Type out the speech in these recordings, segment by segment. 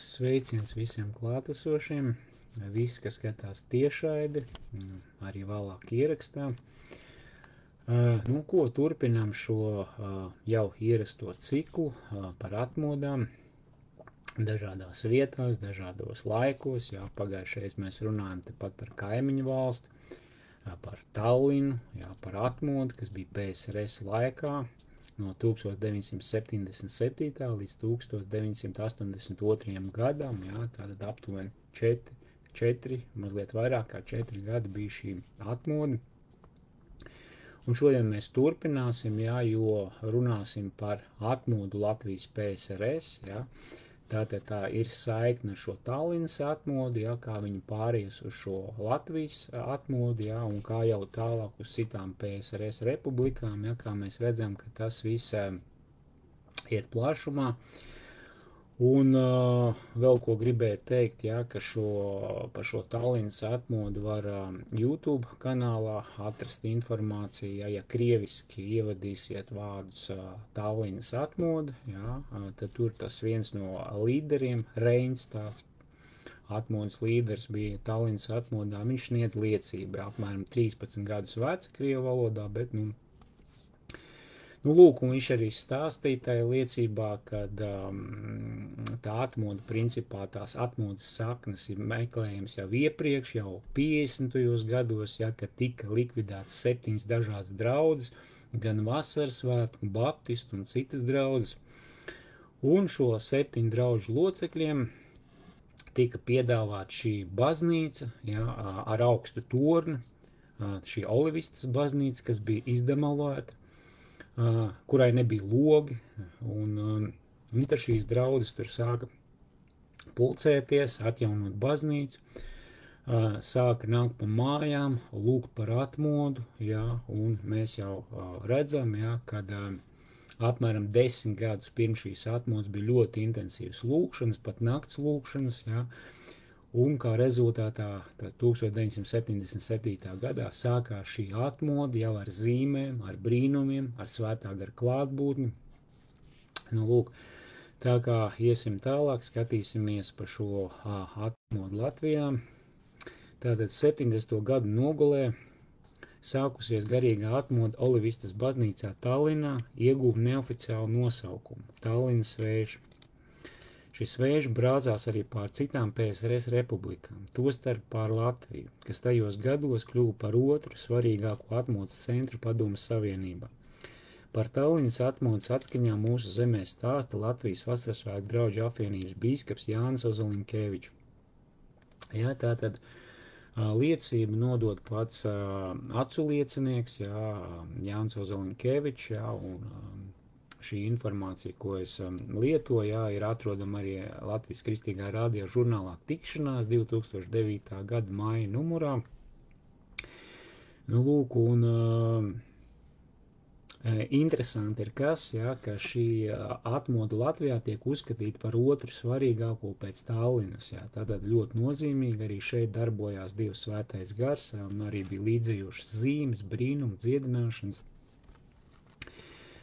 Sveiciens visiem klātesošiem, visi, kas skatās tiešraidi, arī vēlāk ierakstā. Turpinām šo jau ierasto ciklu par atmodām dažādās vietās, dažādos laikos. Jā, pagājušais mēs runājam tepat par kaimiņu valsti, par Tallinu, jā, par atmodu, kas bija PSRS laikā no 1977. līdz 1982. gadam. Jā, tātad aptuveni 4, mazliet vairāk kā 4 gadi bija šī atmoda. Un šodien mēs turpināsim, jā, jo runāsim par atmodu Latvijas PSRS. Jā. Tātad tā ir saikne ar šo Tallinas atmodu, jā, kā viņi pāries uz šo Latvijas atmodu, jā, un kā jau tālāk uz citām PSRS republikām, jā, kā mēs redzam, ka tas viss iet plašumā. Un vēl ko gribēju teikt, jā, ka par šo Tallinas atmodu var YouTube kanālā atrast informāciju, jā, ja krieviski ievadīsiet vārdus Tallinas atmoda, jā, tad tur tas viens no līderiem, Reins, tāds atmodas līderis bija Tallinas atmodā, viņš sniedz liecību, apmēram 13 gadus vecs krievu valodā, bet, lūk, un viņš arī stāstīja tajā liecībā, ka tā atmoda, principā tās atmodas saknes ir meklējams jau iepriekš, jau 50. gados, ja, kad tika likvidēts 7 dažādas draudzes, gan vasaras svētku, baptistu un citas draudzes. Un šo 7 draudžu locekļiem tika piedāvāta šī baznīca, ja, ar augstu torni, šī Olivistas baznīca, kas bija izdemolēta, kurai nebija logi, un tad šīs draudzes tur sāka pulcēties, atjaunot baznīcu, sāka nākt pa mājām, lūgt par atmodu, jā, un mēs jau redzam, jā, kad apmēram 10 gadus pirms šīs atmodas bija ļoti intensīvas lūgšanas, pat nakts lūgšanas, jā, un kā rezultātā 1977. gadā sākās šī atmoda jau ar zīmēm, ar brīnumiem, ar svētā gara klātbūtni. Lūk, tā kā iesim tālāk, skatīsimies par šo atmodu Latvijā. Tātad 70. gadu nogalē sākusies garīgā atmoda Olivistas baznīcā Tallinā, ieguva neoficiālu nosaukumu – Tallinas vēži. Šis vēžs brāzās arī pār citām PSRS republikām, tostarp pār Latviju, kas tajos gados kļuva par otru svarīgāko atmodas centru Padomes Savienībā. Par Tallinas atmodas atskaņām mūsu zemē stāsta Latvijas Vasarsvētku draugu apvienības bīskaps Jānis Ozolinkevičs. Jā, tātad liecību nodod pats acu liecinieks, jā, Jānis Ozolinkevičs, jā, un šī informācija, ko es lietoju, jā, ir atrodama arī Latvijas Kristīgā radio žurnālā Tikšanās 2009. gada māja numurā. Lūk, un interesanti ir kas, jā, ka šī atmoda Latvijā tiek uzskatīta par otru svarīgāko pēc Tallinas. Jā. Tātad ļoti nozīmīgi arī šeit darbojās Dievs svētais gars, un arī bija līdzējošas zīmes, brīnumi, dziedināšanas.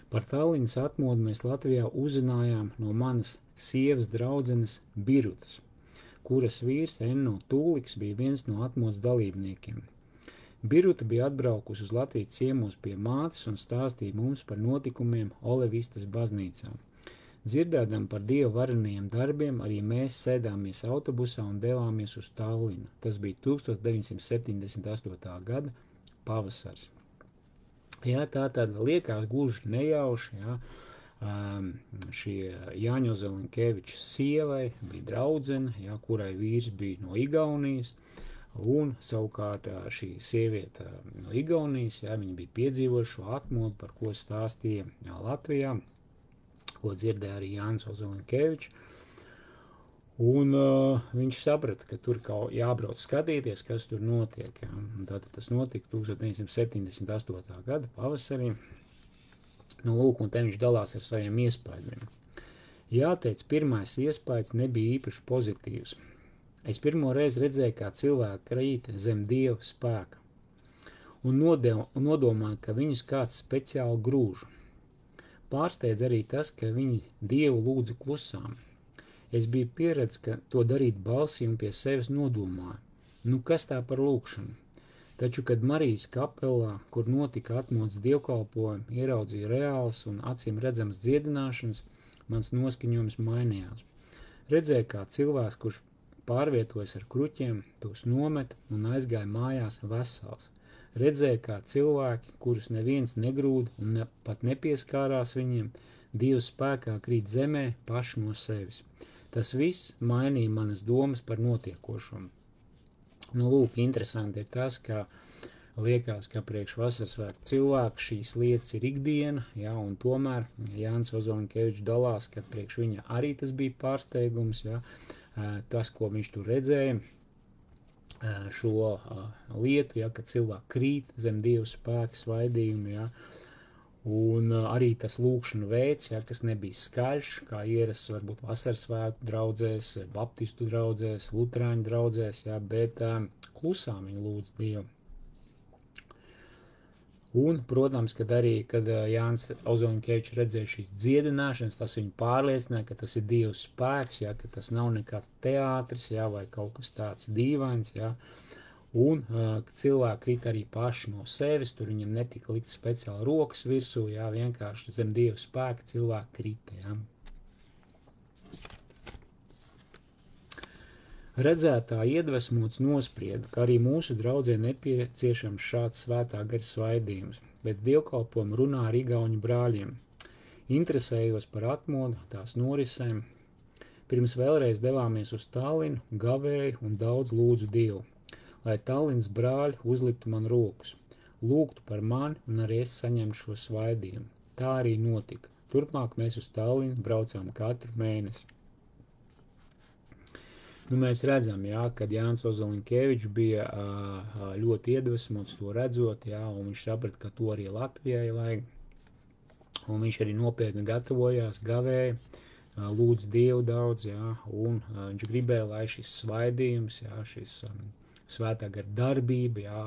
Par Tallinas atmodu mēs Latvijā uzzinājām no manas sievas draudzenes Birutas, kuras vīrs Enno Tūliks bija viens no atmodas dalībniekiem. Biruta bija atbraukusi uz Latviju ciemos pie mātes un stāstīja mums par notikumiem Olivistas baznīcā. Dzirdēdam par Dieva varenajiem darbiem, arī mēs sēdāmies autobusā un devāmies uz Tallinu. Tas bija 1978. gada pavasars. Jā, tā tad liekas gluži nejauši, jā, šie Jāņa Ozolinkeviča sievai bija draudzene, jā, kurai vīrs bija no Igaunijas, un savukārt šī sieviete no Igaunijas, jā, viņa bija piedzīvojuši šo atmodu, par ko stāstīja Latvijā, ko dzirdēja arī Jānis Ozolinkevičs. Un viņš saprata, ka tur kaut jābrauc skatīties, kas tur notiek. Ja. Tātad tas notika 1978. gada pavasarī. Lūk, un te viņš dalās ar saviem iespaidiem. Jāteic, pirmais iespaids nebija īpaši pozitīvs. Es pirmo reizi redzēju, kā cilvēki krīt zem Dieva spēka. Un nodomāju, ka viņus kāds speciāli grūž. Pārsteidz arī tas, ka viņi Dievu lūdza klusām. Es biju pieredzis, ka to darīt balsī un pie sevis nodomāju. Nu, kas tā par lūkšanu? Taču, kad Marijas kapelā, kur notika atmodas dievkalpojumi, ieraudzīju reāls un acīm redzams dziedināšanas, mans noskaņojums mainījās. Redzēju, kā cilvēks, kurš pārvietojas ar kruķiem, tos nomet un aizgāja mājās vesels. Redzēju, kā cilvēki, kurus neviens negrūda un pat nepieskārās viņiem, Dieva spēkā krīt zemē paši no sevis. Tas viss mainīja manas domas par notiekošo. Nu, lūk, interesanti ir tas, ka liekas, ka priekš Vasarasvētku cilvēku šīs lietas ir ikdiena, ja, un tomēr Jānis Ozolinkevičs dalās, ka priekš viņa arī tas bija pārsteigums, ja, tas, ko viņš tur redzēja, šo lietu, ja, ka cilvēki krīt zem Dieva spēka svaidījumu, ja, un arī tas lūkšanu veids, ja, kas nebija skaļš, kā ierasts varbūt Vasarasvētku draudzēs, baptistu draudzēs, luterāņu draudzēs, ja, bet klusām viņi lūdz Dievu. Un, protams, kad Jānis Ozolinkevičs redzēja šīs dziedināšanas, tas viņu pārliecināja, ka tas ir Dieva spēks, ja, ka tas nav nekāds teātris, ja, vai kaut kas tāds dīvains, ja, un cilvēki krīt arī paši no sevis, tur viņam netika likt speciāli rokas virsū, ja, vienkārši zem Dieva spēka cilvēki krita, ja. Redzētā iedvesmots nosprieda, ka arī mūsu draudzē nepieciešams šāds svētā gara svaidījums. Pēc dievkalpojuma runā ar igauņu brāļiem. Interesējos par atmodu, tās norisēm. Pirms vēlreiz devāmies uz Tallinu, gavēju un daudz lūdzu Dievu, lai Tallinas brāļi uzliktu man rokas, lūgtu par mani un arī es saņemtu šo svaidījumu. Tā arī notika. Turpmāk mēs uz Tallinu braucām katru mēnesi. Nu, mēs redzam, jā, kad Jānis Ozolinkevičs bija ļoti iedvesmots to redzot, jā, un viņš saprata, ka to arī Latvijai vajag. Un viņš arī nopietni gatavojās, gavēja, lūdz Dievu daudz, jā, un viņš gribēja, lai šis svaidījums, jā, šis svētā gara darbība, jā,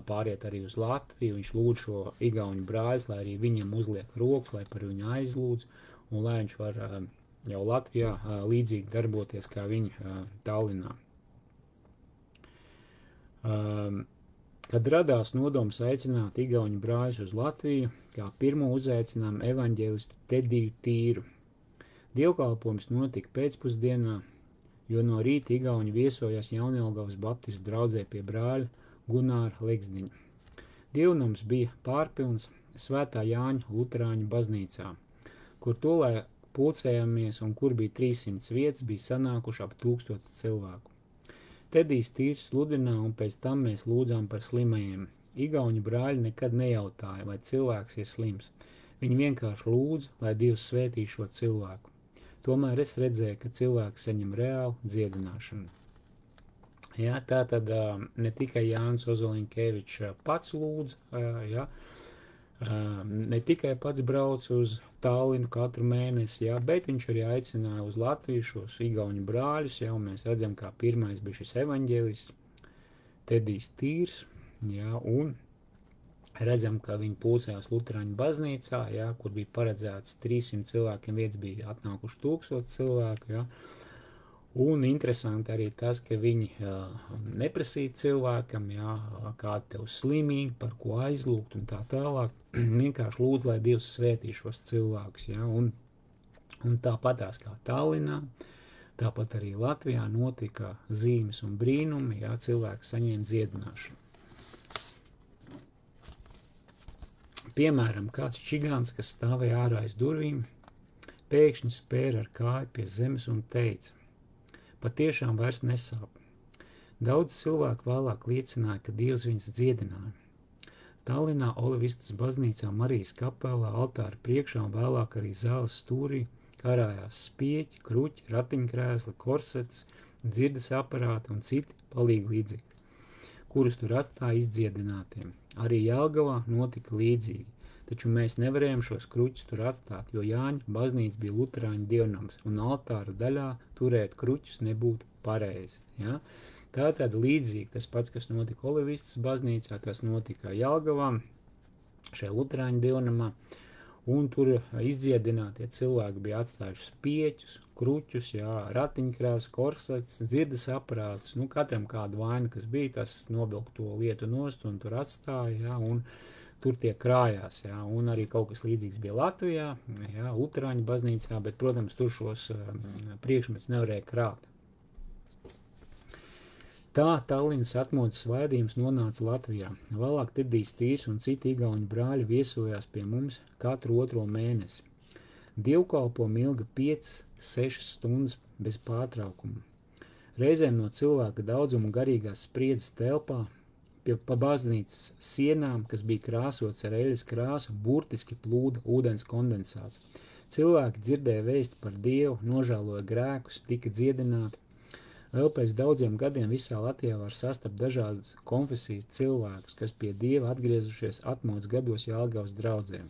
pāriet arī uz Latviju. Viņš lūdz šo igauņu brāļus, lai arī viņam uzliek rokas, lai par viņu aizlūdz, un lai viņš var jau Latvijā līdzīgi darboties kā viņi Tallinā. Kad radās nodoms aicināt igauņu brāļus uz Latviju, kā pirmo uzaicinām evaņģēlistu Tediju Tīru. Dievkalpojums notika pēcpusdienā, jo no rīta igauņi viesojās Jaunjelgavas baptistu draudzē pie brāļa Gunāra Legzdiņa. Dievnams bija pārpilns Svētā Jāņa luterāņu baznīcā, kur tolēk pulcējāmies un kur bija 300 vietas, bija sanākuši ap 1000 cilvēku. Tedijs Tīrs sludināja un pēc tam mēs lūdzām par slimajiem. Igauņu brāļi nekad nejautāja, vai cilvēks ir slims. Viņi vienkārši lūdza, lai Dievs svētī šo cilvēku. Tomēr es redzēju, ka cilvēks saņem reālu dziedināšanu. Jā, tā tad ne tikai Jānis Ozolinkevičs pats lūdza, jā, ne tikai pats brauc uz Tallinu katru mēnesi, jā, bet viņš arī aicināja uz Latviju šos igauņu brāļus, jā, un mēs redzam, kā pirmais bija šis evaņģēlists Tedijs Tīrs, jā, un redzam, ka viņi pulcējās luterāņu baznīcā, jā, kur bija paredzēts 300 cilvēkiem, vietas bija atnākuši 1000 cilvēku, jā. Un interesanti arī tas, ka viņi neprasīja cilvēkam, jā, kāda tev slimīga, par ko aizlūgt un tā tālāk. Vienkārši lūdzu, lai Dievs svētī šos cilvēkus. Jā, un tāpatās kā Tallinā, tāpat arī Latvijā notika zīmes un brīnumi, jā, cilvēki saņēma dziedināšanu. Piemēram, kāds čigāns, kas stāvēja ārā aiz durvīm, pēkšņi spēra ar kāju pie zemes un teica: patiešām vairs nesāp. Daudz cilvēku vēlāk liecināja, ka Dievs viņus dziedināja. Tallinā Olivistas baznīcā Marijas kapelā altāra priekšā un vēlāk arī zāles stūrī karājās spieķi, kruķi, ratiņkrēsli, korsetes, dzirdes aparāti un citi palīgi līdzekļi, kurus tur atstāja izdziedinātiem. Arī Jelgavā notika līdzīgi, taču mēs nevarējām šos kruķus tur atstāt, jo Jāņa baznīca bija luterāņu dievnams, un altāra daļā turēt kruķus nebūtu pareizi. Ja? Tātad līdzīgi tas pats, kas notika Olivistas baznīcā, tas notika Jelgavā, šajā luterāņu dievnamā, un tur izdziedinātie cilvēki bija atstājuši spieķus, kruķus, jā, ratiņkrēslus, korsetes, dzirdes aparātus, nu, katram kāda vaina, kas bija, tas novilka to lietu nost un tur atstāja, jā, un tur tie krājās, jā, un arī kaut kas līdzīgs bija Latvijā, jā, Luterāņu baznīcā, bet, protams, tur šos priekšmetus nevarēja krāt. Tā Tallinas atmodas svaidījums nonāca Latvijā. Vēlāk Tedijs Tīrs un citi igauņu brāļi viesojās pie mums katru otro mēnesi. Dievkalpojumi ilga 5-6 stundas bez pārtraukuma. Reizēm no cilvēka daudzuma garīgās spriedzes telpā pa baznīcas sienām, kas bija krāsots ar eļas krāsu, burtiski plūda ūdens kondensāts. Cilvēki dzirdēja vēsti par Dievu, nožēloja grēkus, tika dziedināti. Vēl pēc daudziem gadiem visā Latvijā var sastapt dažādas konfesijas cilvēkus, kas pie Dieva atgriezušies atmodas gados Jelgavas draudzēm.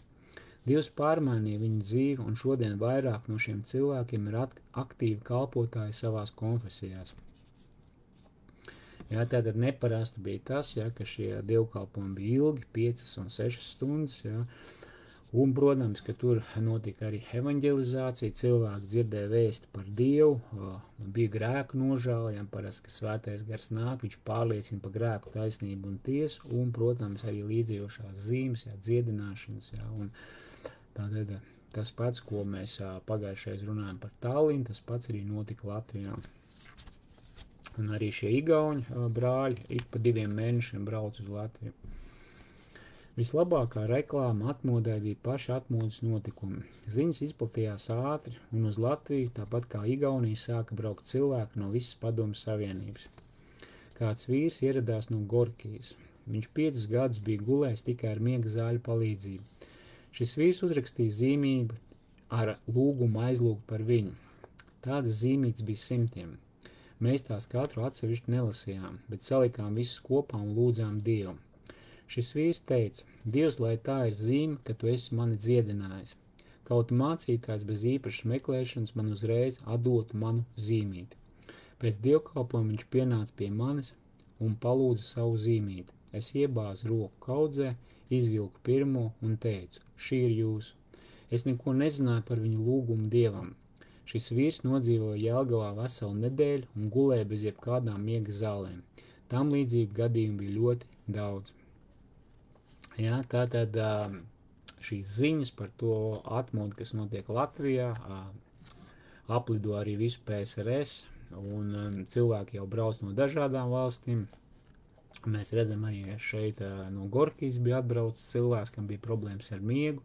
Dievs pārmainīja viņu dzīvi, un šodien vairāk no šiem cilvēkiem ir aktīvi kalpotāji savās konfesijās. Jā, tātad neparasti bija tas, jā, ka šie dievkalpojumi bija ilgi, 5 un 6 stundas, jā. Un, protams, ka tur notika arī evanģelizācija, cilvēki dzirdēja vēsti par Dievu, bija grēku nožēla, parasti, ka svētais gars nāk, viņš pārliecina par grēku, taisnību un tiesu, un, protams, arī līdzējošās zīmes, jā, dziedināšanas, jā, un tātad tas pats, ko mēs pagājušais runājam par Tallinu, tas pats arī notika Latvijā. Un arī šie igauņu brāļi ik pa 2 mēnešiem brauc uz Latviju. Vislabākā reklāma atmodai bija paši atmodas notikumi. Ziņas izplatījās ātri, un uz Latviju, tāpat kā Igaunija, sāka braukt cilvēki no visas Padomju Savienības. Kāds vīrs ieradās no Gorkijas. Viņš 5 gadus bija gulējis tikai ar miega zāļu palīdzību. Šis vīrs uzrakstīja zīmību ar lūgumu aizlūgt par viņu. Tādas zīmītes bija 100. Mēs tās katru atsevišķi nelasījām, bet salikām visus kopā un lūdzām Dievu. Šis vīrs teica, Dievs, lai tā ir zīme, ka tu esi mani dziedinājis. Kaut mācītājs bez īpašas meklēšanas man uzreiz atdotu manu zīmīti. Pēc dievkalpojuma viņš pienāca pie manis un palūdza savu zīmīti. Es iebāzu roku kaudzē, izvilku pirmo un teicu, šī ir jūsu. Es neko nezināju par viņu lūgumu Dievam. Šis vīrs nodzīvoja Jelgavā veselu nedēļu un gulēja bez jebkādām miega zālēm. Tam līdzīgi gadījumi bija ļoti daudz. Jā, tātad šīs ziņas par to atmodu, kas notiek Latvijā, aplido arī visu PSRS, un cilvēki jau brauc no dažādām valstīm. Mēs redzam arī šeit no Gorkijas bija atbraucis cilvēks, kam bija problēmas ar miegu,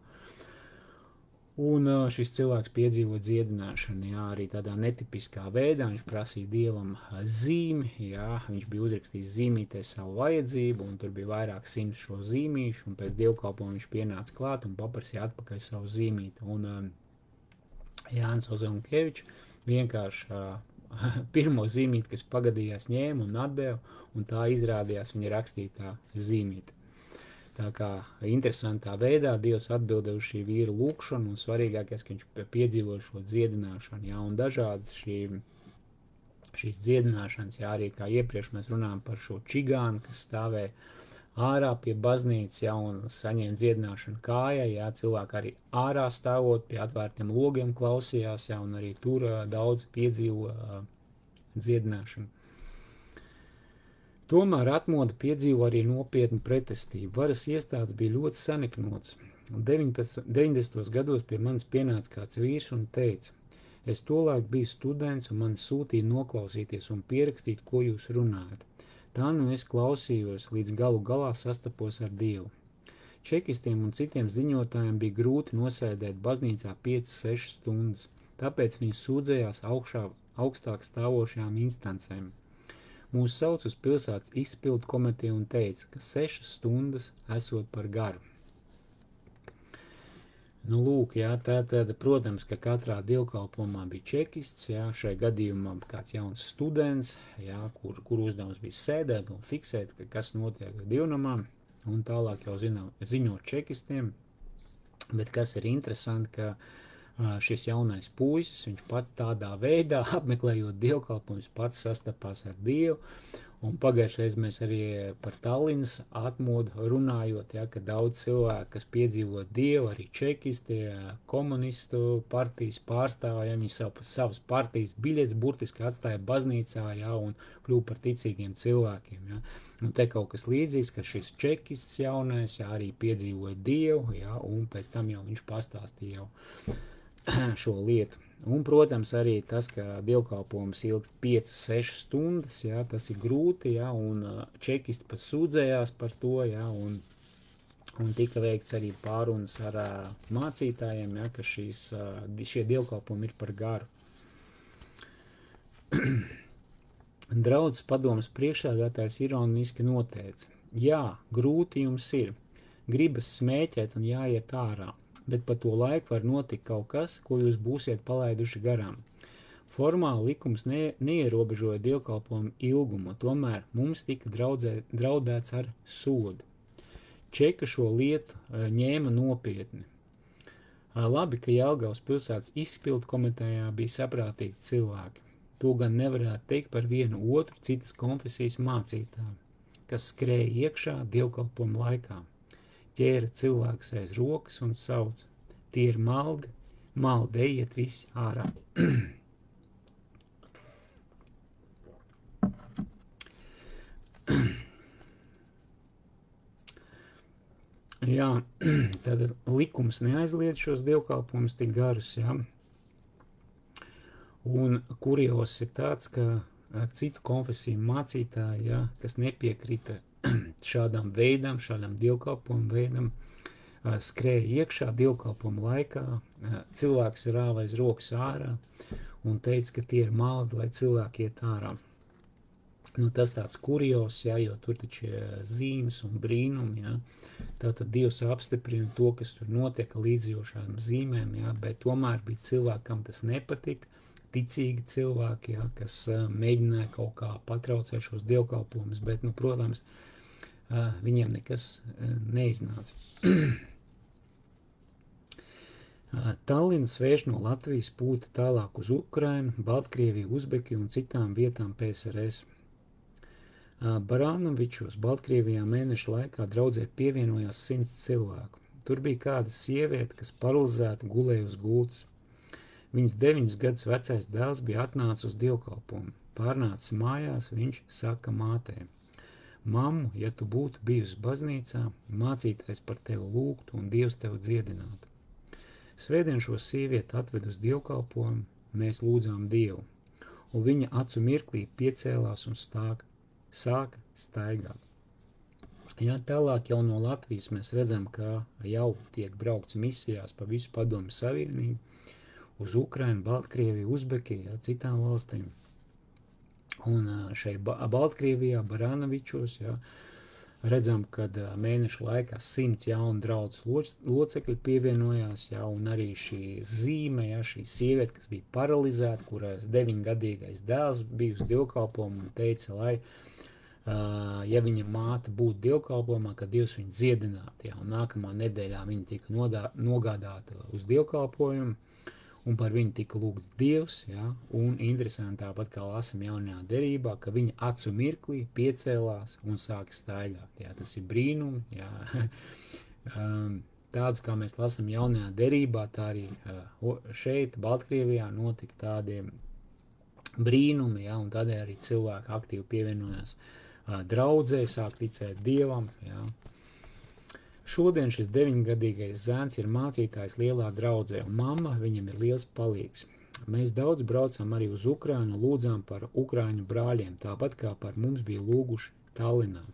un šis cilvēks piedzīvo dziedināšanu, jā, arī tādā netipiskā veidā. Viņš prasīja Dievam zīmi, jā, viņš bija uzrakstījis zīmītē savu vajadzību, un tur bija vairāk 100 šo zīmīšu, un pēc dievkalpojuma viņš pienāca klāt un paprasīja atpakaļ savu zīmīti. Un Jānis Ozolkevičs vienkārši pirmo zīmīti, kas pagadījās, ņēma un atdeva, un tā izrādījās viņa rakstītā zīmīte. Tā kā interesantā veidā Dievs atbildēja uz šī vīra lūkšanu, un svarīgākais, ka viņš piedzīvoja šo dziedināšanu, jā, un dažādas šīs dziedināšanas, jā, arī kā iepriekš mēs runājam par šo čigānu, kas stāvēja ārā pie baznīcas, jā, un saņēma dziedināšanu kājai, jā, cilvēki arī ārā stāvot pie atvērtiem logiem klausījās, jā, un arī tur daudz piedzīvo dziedināšanu. Tomēr atmoda piedzīvo arī nopietnu pretestību. Varas iestādes bija ļoti saniknotas. 90. gados pie manis pienāca kāds vīrs un teica, es tolaik biju students un mani sūtīja noklausīties un pierakstīt, ko jūs runājat. Tā nu es klausījos, līdz galu galā sastapos ar Dievu. Čekistiem un citiem ziņotājiem bija grūti nosēdēt baznīcā 5-6 stundas, tāpēc viņi sūdzējās augstāk stāvošajām instancēm. Mūs sauc uz pilsētas izpildu komiteju un teica, ka 6 stundas esot par garu. Nu, lūk, jā, tātad, protams, ka katrā dievkalpojumā bija čekists, jā, šai gadījumā kāds jauns students, jā, kur uzdevums bija sēdēt un fiksēt, ka kas notiek dievnamā, un tālāk jau ziņot čekistiem, bet kas ir interesanti, ka šis jaunais puisis, viņš pats tādā veidā, apmeklējot dievkalpojumus, pats sastapās ar Dievu, Un pagājušajā reizē mēs arī par Tallinas atmodu runājot, ja, ka daudz cilvēku, kas piedzīvo dievu, arī čekisti, komunistu partijas pārstāvji, ja, viņi savas partijas biļetes burtiski atstāja baznīcā, ja, un kļuva par ticīgiem cilvēkiem. Ja. Un te kaut kas līdzīgs, ka šis čekists jaunais, ja, arī piedzīvoja dievu, ja, un pēc tam jau viņš pastāstīja jau šo lietu. Un, protams, arī tas, ka dievkalpojums ilgst 5-6 stundas, ja, tas ir grūti, ja, un čekisti pat sūdzējās par to, ja, un tika veikts arī pārunas ar mācītājiem, ja, ka šie dievkalpojumi ir par garu. Draudzes padomes priekšsēdētājs ironiski noteica: jā, grūti jums ir, gribas smēķēt un jāiet ārā, bet pa to laiku var notikt kaut kas, ko jūs būsiet palaiduši garām. Formāli likums neierobežoja dievkalpojumu ilgumu, tomēr mums tika draudēts ar sodu. Čeka šo lietu ņēma nopietni. Labi, ka Jelgavas pilsētas izpildu komitejā bija saprātīgi cilvēki. To gan nevarētu teikt par vienu otru citas konfesijas mācītāju, kas skrēja iekšā dievkalpojumu laikā. Ķēra cilvēks aiz rokas un sauc: tie ir maldi, ejiet visi ārā. Jā, tad likums neaizliedz šos dievkalpojumus tik garus, jā. Un kurios ir tāds, ka citu konfesiju mācītāji, jā, kas nepiekrita šādām veidām, šādām dievkalpojumu veidam, skrēja iekšā dievkalpojumu laikā, cilvēks rāva aiz rokas ārā un teica, ka tie ir maldi, lai cilvēki iet ārā. Nu, tas tāds kurios, jā, jo tur taču ir zīmes un brīnumi, jā. Tātad Dievs apstiprina to, kas tur notiek līdzjošām zīmēm, jā, bet tomēr bija cilvēkam tas nepatika, ticīgi cilvēki, jā, kas mēģināja kaut kā patraucēt šos dievkalpojumus, bet, nu, protams, viņiem nekas neiznāca. Tallinas vērš no Latvijas pūta tālāk uz Ukrainu, Baltkrieviju, Uzbekiju un citām vietām PSRS. Baranovičos, Baltkrievijā mēneša laikā draudzē pievienojās 100 cilvēku. Tur bija kāda sieviete, kas paralizēta gulēja uz gultas. Viņas 9 gadus vecais dēls bija atnācis uz dievkalpojumu. Pārnācis mājās, viņš saka mātei: mammu, ja tu būtu bijusi baznīcā, mācītājs par tevi lūgtu un Dievs tevi dziedinātu. Svētdien šo sievieti atved uz dievkalpojumu, mēs lūdzām Dievu, un viņa acu mirklī piecēlās un sāka staigāt. Jā, tālāk jau no Latvijas mēs redzam, ka jau tiek braukts misijās pa visu Padomju Savienību, uz Ukrainu, Baltkrieviju, Uzbekiju, citām valstīm. Un šeit Baltkrievijā, Baranovičos, jā, redzam, kad mēneša laikā 100 jaunu draudzes locekļi pievienojās, jā, un arī šī zīme, jā, šī sieviete, kas bija paralizēta, kuras 9-gadīgais dēls bija uz dievkalpojumu un teica, lai, ja viņa māte būtu dievkalpojumā, ka Dievs viņu dziedinātu, jā, un nākamā nedēļā viņa tika nogādāta uz dievkalpojumu, un par viņu tika lūgts Dievs, ja, un interesanti tāpat kā lasam jaunajā derībā, ka viņa acu mirklī piecēlās un sāka staigāt. Jā, tas ir brīnumi, jā. Tādus, kā mēs lasam jaunajā derībā, tā arī šeit, Baltkrievijā, notika tādiem brīnumi, jā, un tādēļ arī cilvēki aktīvi pievienojās draudzē, sāk ticēt Dievam, jā. Šodien šis 9-gadīgais zēns ir mācītājs lielā draudzē, un mamma viņam ir liels palīgs. Mēs daudz braucam arī uz Ukrainu, lūdzām par ukraiņu brāļiem, tāpat kā par mums bija lūguši Tallinā.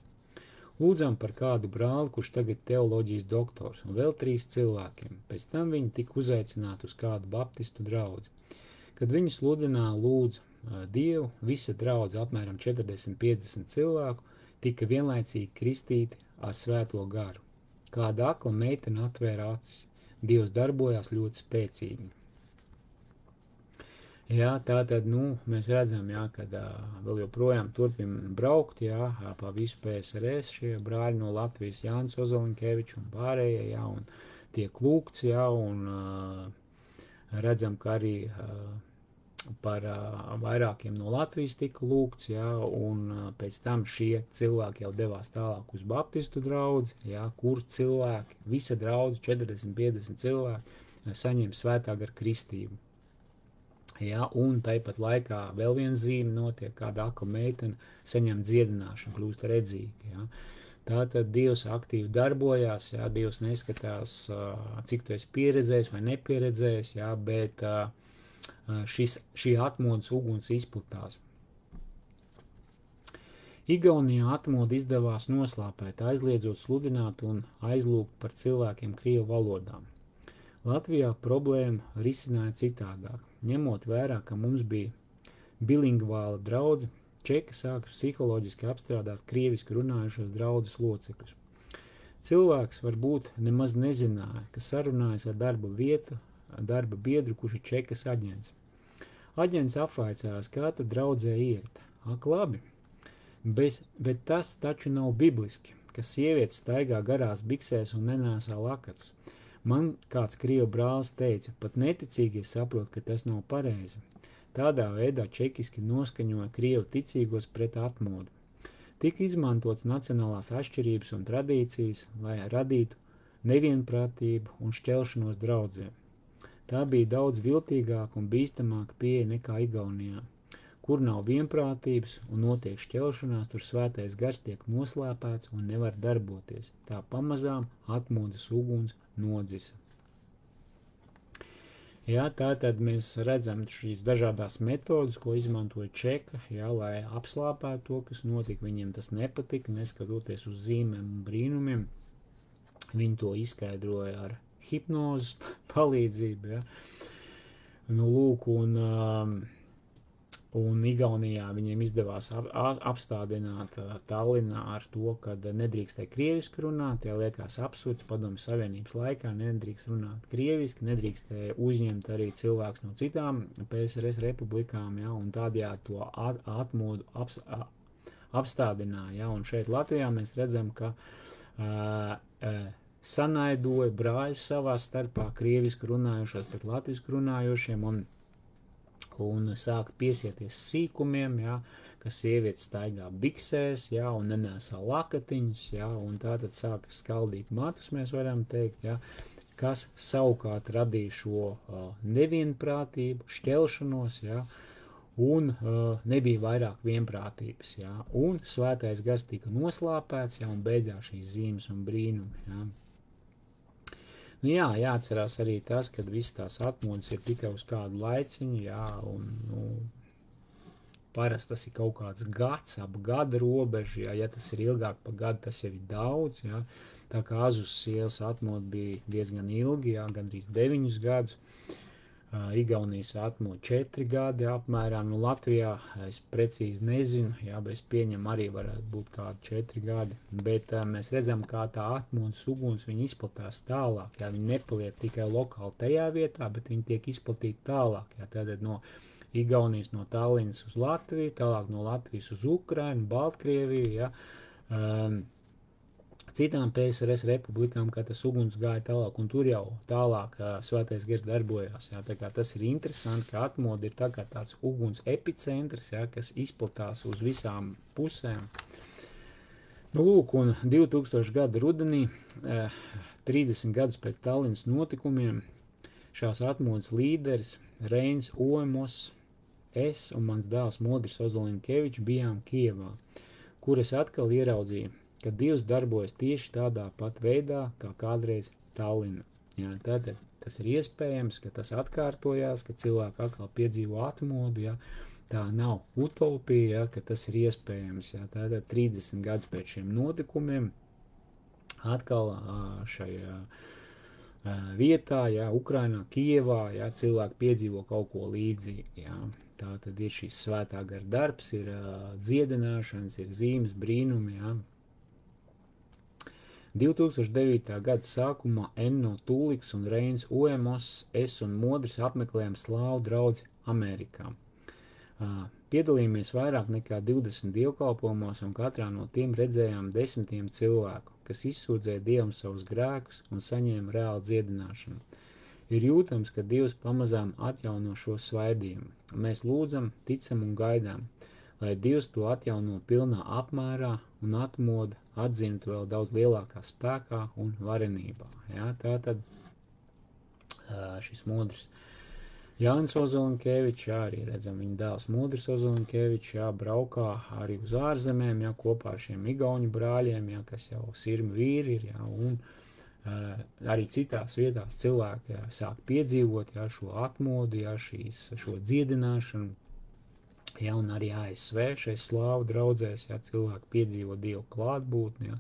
Lūdzām par kādu brāli, kurš tagad teoloģijas doktors, un vēl 3 cilvēkiem. Pēc tam viņi tika uzaicināti uz kādu baptistu draudzi. Kad viņi sludināja lūdzu Dievu, visa draudze, apmēram 40-50 cilvēku, tika vienlaicīgi kristīti ar svēto garu. Kāda akla meitene atvēra acis. Dievs darbojās ļoti spēcīgi. Jā, tātad, nu, mēs redzam, jā, kad vēl joprojām turpina braukt, jā, pa visu PSRS šie brāļi no Latvijas, Jānis Ozolinkevičs un pārējie, jā, un tiek lūgts, jā, un redzam, ka arī par vairākiem no Latvijas tika lūgts, ja, un pēc tam šie cilvēki jau devās tālāk uz Baptistu draudzi, ja, kur cilvēki, visa draudze, 40-50 cilvēki, saņem svētā gara kristību. Ja, un tāpat laikā vēl viena zīme notiek, kāda akla meitene saņem dziedināšanu, kļūst redzīga. Ja. Tātad Dievs aktīvi darbojās, ja, Dievs neskatās, cik tu esi pieredzējis vai nepieredzējis, ja, bet šī atmodas uguns izplatās. Igaunijā atmodu izdevās noslāpēt, aizliedzot sludināt un aizlūgt par cilvēkiem krievu valodām. Latvijā problēma risināja citādāk. Ņemot vērā, ka mums bija bilingvāla draudze, čeki sāka psiholoģiski apstrādāt krieviski runājušos draudzes locekļus. Cilvēks varbūt nemaz nezināja, ka sarunājas ar darba biedru, kurš ir čekas aģents. Aģents apvaicājās, kā tad draudzē iet. Ak, labi, bet tas taču nav bibliski, ka sievietes staigā garās biksēs un nenēsā lakatus. Man kāds krievu brālis teica, pat neticīgi es saprotu, ka tas nav pareizi. Tādā veidā čekiski noskaņoja krievu ticīgos pret atmodu. Tika izmantots nacionālās atšķirības un tradīcijas, lai radītu nevienprātību un šķelšanos draudzē. Tā bija daudz viltīgāka un bīstamāka pieeja nekā Igaunijā, kur nav vienprātības un notiek šķelšanās, tur svētais gars tiek noslēpēts un nevar darboties. Tā pamazām atmodas uguns nodzisa. Jā, tātad mēs redzam šīs dažādās metodas, ko izmantoja čeka, jā, lai apslāpētu to, kas notika. Viņiem tas nepatika, neskatoties uz zīmēm un brīnumiem. Viņi to izskaidroja ar hipnozes palīdzību. Jā. Nu, lūk, un Igaunijā viņiem izdevās apstādināt Tallinā ar to, ka nedrīkstēja krieviski runāt, ja liekas absurds, Padomju Savienības laikā nedrīkst runāt krieviski, nedrīkstēja uzņemt arī cilvēks no citām PSRS republikām, ja, un tādējādi to atmodu apstādināja. Ja, un šeit Latvijā mēs redzam, ka sanaidoja brāļus savā starpā krieviski runājušos pret latviski runājošiem, un sāka piesieties sīkumiem, ja, ka sievietes staigā biksēs, ja, un nenēsā lakatiņus, ja, un tātad sāka skaldīt matus, mēs varam teikt, ja, kas savukārt radīja šo nevienprātību, šķelšanos, ja, un nebija vairāk vienprātības, ja, un svētais gars tika noslāpēts, ja, un beidzās šīs zīmes un brīnumi, ja. Nu jā, jāatcerās arī tas, ka visas tās atmodas ir tikai uz kādu laiciņu, jā, un parasti tas ir kaut kāds gads, ap gada robežu, jā, ja tas ir ilgāk par gadu, tas jau ir daudz, jā, tā kā Azus ielas atmoda bija diezgan ilgi, jā, gandrīz 9 gadus, Igaunijas atmoda 4 gadi apmēram, nu Latvijā es precīzi nezinu, jā, bet es pieņemu arī varētu būt kādi 4 gadi, bet mēs redzam, kā tā atmodas uguns, viņi izplatās tālāk, jā, viņi nepaliek tikai lokāli tajā vietā, bet viņi tiek izplatīti tālāk, jā, tātad no Igaunijas, no Tallinas uz Latviju, tālāk no Latvijas uz Ukrainu, Baltkrieviju, jā, citām PSRS republikām, kā tas uguns gāja tālāk, un tur jau tālāk svētais gars darbojās. Jā, tā kā tas ir interesanti, ka atmoda ir tā kā tāds uguns epicentrs, jā, kas izplatās uz visām pusēm. Nu, lūk, un 2000 gada rudenī, 30 gadus pēc Tallinas notikumiem, šās atmodas līderis Reins Oemos, es un mans dēls Modris Ozolinkevičs bijām Kievā, kur es atkal ieraudzīju, ka Dievs darbojas tieši tādā pat veidā, kā kādreiz Tallina. Jā, tātad tas ir iespējams, ka tas atkārtojās, ka cilvēki atkal piedzīvo atmodu, jā. Tā nav utopija, jā, ka tas ir iespējams. Jā. Tātad 30 gadus pēc šiem notikumiem atkal šajā vietā, jā, Ukrainā, Kievā, jā, cilvēki piedzīvo kaut ko līdzīgu. Jā. Tātad ir šis svētā gara darbs, ir dziedināšanas, ir zīmes, brīnumi, jā. 2009. gada sākumā Enno Tūliks un Reins Oemos, es un Modris apmeklējām slāvu draudzi Amerikā. Piedalījāmies vairāk nekā 20 dievkalpojumos, un katrā no tiem redzējām desmitiem cilvēku, kas izsūdzēja Dievam savus grēkus un saņēma reālu dziedināšanu. Ir jūtams, ka Dievs pamazām atjauno šo svaidījumu. Mēs lūdzam, ticam un gaidām, lai Dievs to atjauno pilnā apmērā un atmoda atdzimt vēl daudz lielākā spēkā un varenībā. Ja, tātad šis modrs Jānis Ozolinkevičs, arī redzam viņa dēls Modris Ozolinkevičs, braukā arī uz ārzemēm, kopā ar šiem igauņu brāļiem, kas jau sirmi vīri ir, un arī citās vietās cilvēki sāk piedzīvot šo atmodu, šo dziedināšanu, un arī ASV šeit slāvu draudzēs, cilvēki piedzīvo Dievu klātbūtni,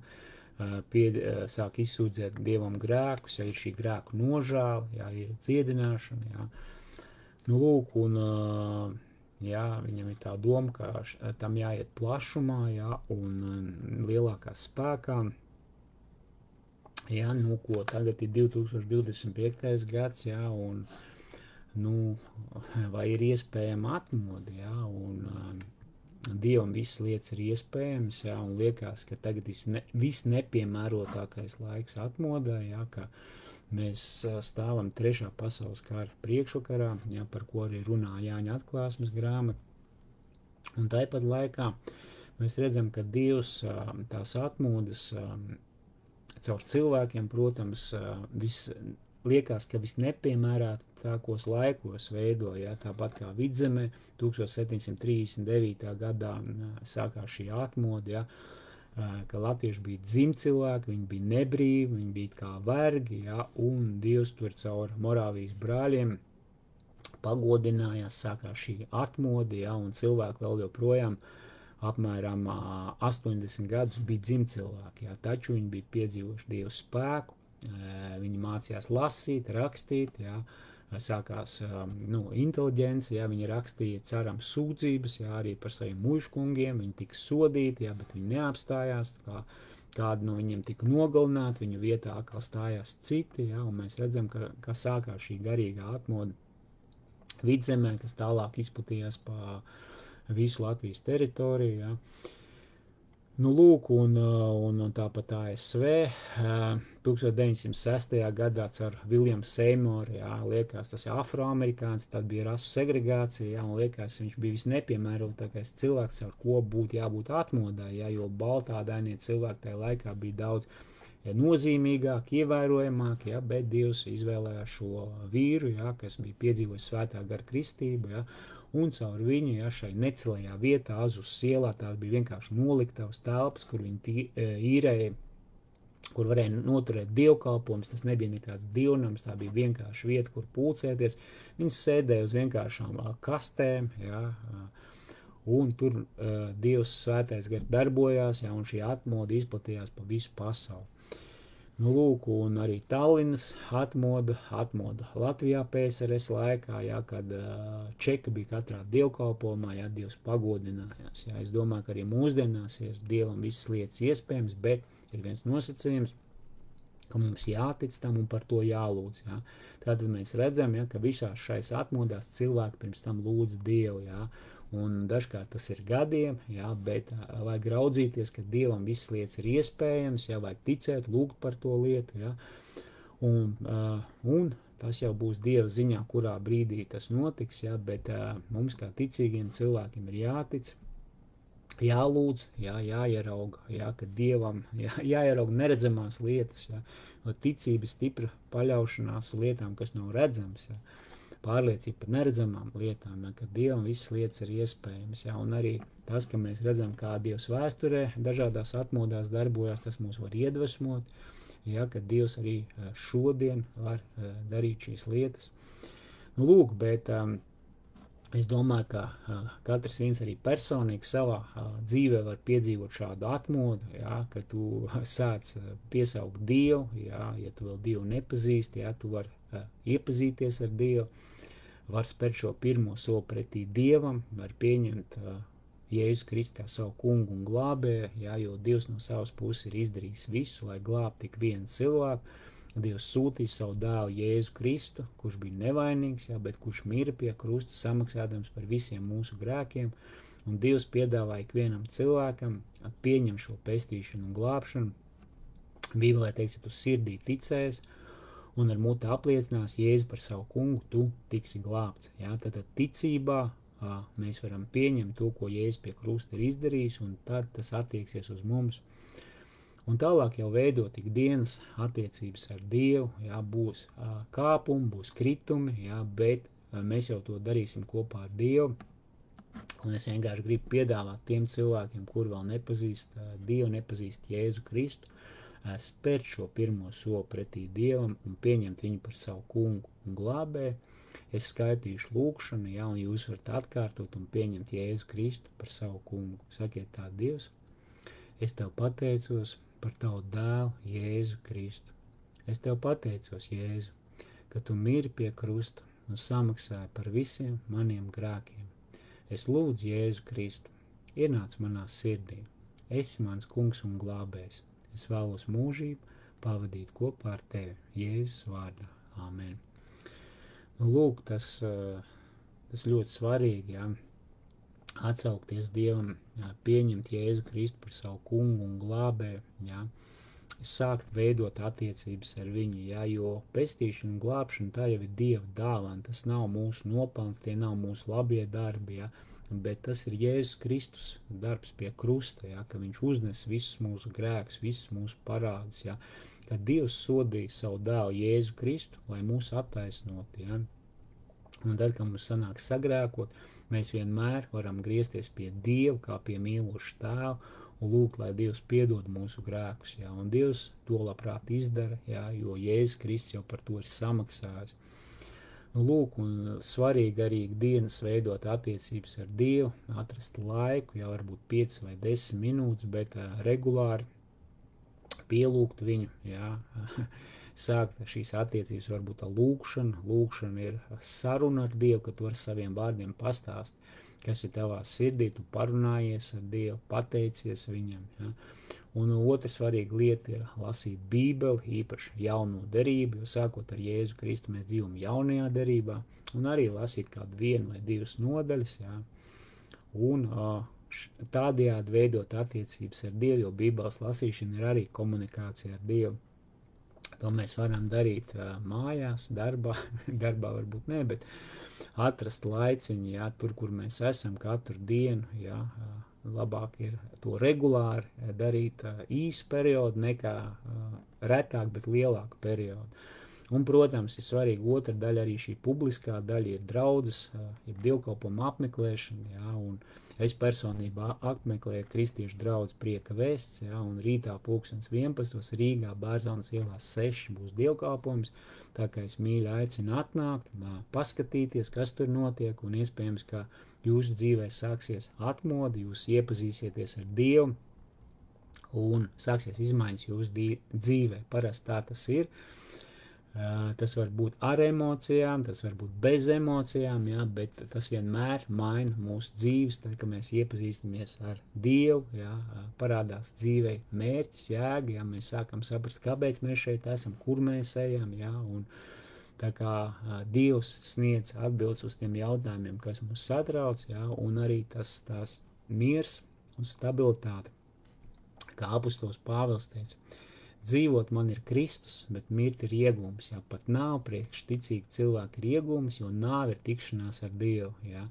sāk izsūdzēt Dievam grēkus, ir šī grēku nožēla, ir dziedināšana, Nu, lūk, un viņam ir tā doma, ka tam jāiet plašumā, un lielākā spēkā. Nu, ko tagad ir 2025. gads, un, vai ir iespējama atmoda, un Dievam visas lietas ir iespējams, un liekas, ka tagad viss nepiemērotākais laiks atmodai, ka mēs stāvam 3. pasaules kara priekšvakarā, par ko arī runā Jāņa atklāsmes grāmata. Un tāpat laikā mēs redzam, ka Dievs tās atmodas caur cilvēkiem, protams, liekas, ka visnepiemērātākos laikos veido, tāpat kā Vidzemē 1739. gadā sākās šī atmoda, ka latvieši bija dzimcilvēki, viņi bija nebrīvi, viņi bija kā vergi, un Dievs tur caur Morāvijas brāļiem pagodinājās, sākās šī atmoda, un cilvēki vēl joprojām apmēram 80 gadus bija dzimcilvēki, taču viņi bija piedzīvojuši Dievu spēku, viņi mācījās lasīt, rakstīt, sākās inteliģence, viņi rakstīja cerams sūdzības, arī par saviem mužkungiem, viņi tika sodīti, bet viņi neapstājās, kādi no viņiem tika nogalināti, viņu vietā atkal stājās citi, un mēs redzam, ka sākās šī garīgā atmoda Vidzemē, kas tālāk izplatījās pa visu Latvijas teritoriju, Nu, lūk, un tāpat ASV 1906. gadā ar Williams Seymouru, liekas, tas ir afroamerikāns, tad bija rasu segregācija, un liekas, viņš bija visnepiemērotākais cilvēks, ar ko būtu jābūt atmodai, jo baltādainie cilvēki tajā laikā bija daudz nozīmīgāk, ievērojamāk, bet Dievs izvēlējās šo vīru, kas bija piedzīvojis svētā gara kristību, un caur viņu, šai necelajā vietā, Azus ielā, tās bija vienkārši noliktavas telpas, kur viņi īrēja, kur varēja noturēt dievkalpojumus, tas nebija nekāds dievnams, tā bija vienkārši vieta, kur pulcēties. Viņi sēdēja uz vienkāršām kastēm, un tur Dievs svētais gars darbojās, un šī atmoda izplatījās pa visu pasauli. Nu, lūk, un arī Tallinas atmoda Latvijā PSRS laikā, kad čeka bija katrā dievkalpojumā, Dievs pagodinājās. Es domāju, ka arī mūsdienās ir Dievam visas lietas iespējams, bet ir viens nosacījums, ka mums jātic tam un par to jālūdz. Tātad mēs redzam, ka visās šais atmodās cilvēki pirms tam lūdz Dievu, un dažkārt tas ir gadiem, bet vajag raudzīties, ka Dievam visas lietas ir iespējams, vajag ticēt, lūgt par to lietu, un tas jau būs Dieva ziņā, kurā brīdī tas notiks, bet mums kā ticīgiem cilvēkiem ir jātic, jālūdz, jāierauga, ka Dievam jāierauga neredzamās lietas, jo ticība stipra paļaušanās uz lietām, kas nav redzams, pārliecība par neredzamām lietām, ka Dievam visas lietas ir iespējamas, un arī tas, ka mēs redzam, kā Dievs vēsturē dažādās atmodās darbojās, tas mūs var iedvesmot, ka Dievs arī šodien var darīt šīs lietas. Nu, lūk, bet es domāju, ka katrs viens arī personīgi savā dzīvē var piedzīvot šādu atmodu, ka tu sāc piesaukt Dievu, ja tu vēl Dievu nepazīsti, tu vari iepazīties ar Dievu, var spērt šo pirmo soli pretī Dievam, var pieņemt Jēzu Kristu kā savu kungu un glābēju, jo Dievs no savas puses ir izdarījis visu, lai glābtu tik vienu cilvēku. Dievs sūtīja savu dēlu Jēzu Kristu, kurš bija nevainīgs, bet kurš mira pie krusta, samaksādams par visiem mūsu grēkiem, un Dievs piedāvā ikvienam cilvēkam pieņem šo pestīšanu un glābšanu. Bībelē teiks, ja tu sirdī ticēsi un ar muti apliecinās Jēzu par savu kungu, tu tiksi glābts. Ja? Tad ticībā mēs varam pieņemt to, ko Jēzus pie krusta ir izdarījis, un tad tas attieksies uz mums. Un tālāk jau veidot ikdienas attiecības ar Dievu, jā, būs kāpumi, būs kritumi, jā, bet mēs jau to darīsim kopā ar Dievu. Un es vienkārši gribu piedāvāt tiem cilvēkiem, kuri vēl nepazīst Dievu, nepazīst Jēzu Kristu, spērt šo pirmo soli pretī Dievam un pieņemt viņu par savu kungu un glābēju. Es skaitīšu lūkšanu, jā, un jūs varat atkārtot un pieņemt Jēzu Kristu par savu kungu. Sakiet tā: Dievs, es tev pateicos par tavu dēlu Jēzu Kristu. Es tev pateicos, Jēzu, ka tu miri pie krusta un samaksāji par visiem maniem grēkiem. Es lūdzu Jēzu Kristu, ienāc manā sirdī. Esi mans kungs un glābējs. Es vēlos mūžību pavadīt kopā ar tevi, Jēzus vārdā. Āmen. Nu, lūk, tas ļoti svarīgi, jā, atsaukties Dievam, jā, pieņemt Jēzu Kristu par savu kungu un glābēju, jā, sākt veidot attiecības ar viņu, jā, jo pestīšana un glābšana tā jau ir Dieva dāvana, tas nav mūsu nopelns, tie nav mūsu labie darbi, jā, bet tas ir Jēzus Kristus darbs pie krusta, jā, ka viņš uznes visus mūsu grēkus, visus mūsu parādus, jā, ka Dievs sodīja savu dēlu Jēzu Kristu, lai mūs attaisnot, jā. Un tad, kad mums sanāks sagrēkot, mēs vienmēr varam griezties pie Dieva, kā pie mīloša tēva, un lūgt, lai Dievs piedod mūsu grēkus, jā. Un Dievs to labprāt izdara, jā, jo Jēzus Kristus jau par to ir samaksājis. Nu, lūk, un svarīgi arī dienas veidot attiecības ar Dievu, atrast laiku, jā, varbūt 5 vai 10 minūtes, bet regulāri pielūgt viņu, jā, sākt šīs attiecības varbūt ar lūkšanu. Lūkšana ir saruna ar Dievu, ka tu ar saviem vārdiem pastāst, kas ir tavā sirdī, tu parunājies ar Dievu, pateicies viņam, jā. Un otra svarīga lieta ir lasīt Bībeli, īpaši jauno derību, jo sākot ar Jēzu Kristu mēs dzīvojam jaunajā derībā, un arī lasīt kādu 1 vai 2 nodaļas, jā. Un tādējādi veidot attiecības ar Dievu, jo Bībeles lasīšana ir arī komunikācija ar Dievu. To mēs varam darīt mājās, darbā, varbūt ne, bet atrast laiciņu, jā, tur, kur mēs esam katru dienu, jā, labāk ir to regulāri darīt īsu periodu nekā retāk, bet lielāku periodu. Un, protams, ir svarīgi otra daļa, arī šī publiskā daļa ir draudzes, ir dievkalpojuma apmeklēšana, jā, un es personībā apmeklēju kristiešu draudzi Prieka vēsts, jā, un rītā 11. Rīgā Bērzonas ielā 6 būs dievkalpojums, tā kā es mīļi aicinu atnākt, paskatīties, kas tur notiek, un iespējams, ka jūsu dzīvē sāksies atmoda, jūs iepazīsieties ar Dievu, un sāksies izmaiņas jūsu dzīvē. Parasti tā tas ir. Tas var būt ar emocijām, tas var būt bez emocijām, jā, bet tas vienmēr maina mūsu dzīves, tad, kad mēs iepazīstamies ar Dievu, jā, parādās dzīvei mērķis, jēga, jā, mēs sākam saprast, kāpēc mēs šeit esam, kur mēs ejam, jā, un tā kā Dievs sniedz atbildes uz tiem jautājumiem, kas mūs satrauc, jā, un arī tās miers un stabilitāte, kā apostols Pāvils teica. Dzīvot man ir Kristus, bet mirt ir iegūms, jā, pat nav priekš ticīgi cilvēki ir iegūms, jo nāve ir tikšanās ar Dievu, jā.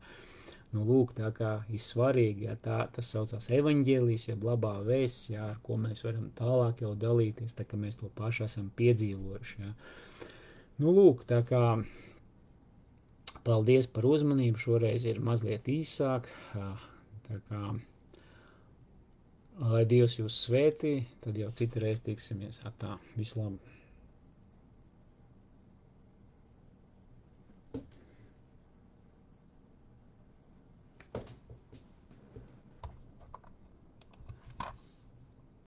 Nu, lūk, tā kā ir svarīgi, jā, tas saucās evaņģēlijs, jeb labā vēsts, jā, ar ko mēs varam tālāk jau dalīties, tā kā mēs to paši esam piedzīvojuši, jā. Nu, lūk, tā kā paldies par uzmanību, šoreiz ir mazliet īsāk, tā kā lai Dievs jūs svētī, tad jau citreiz tiksimies. Visu labu!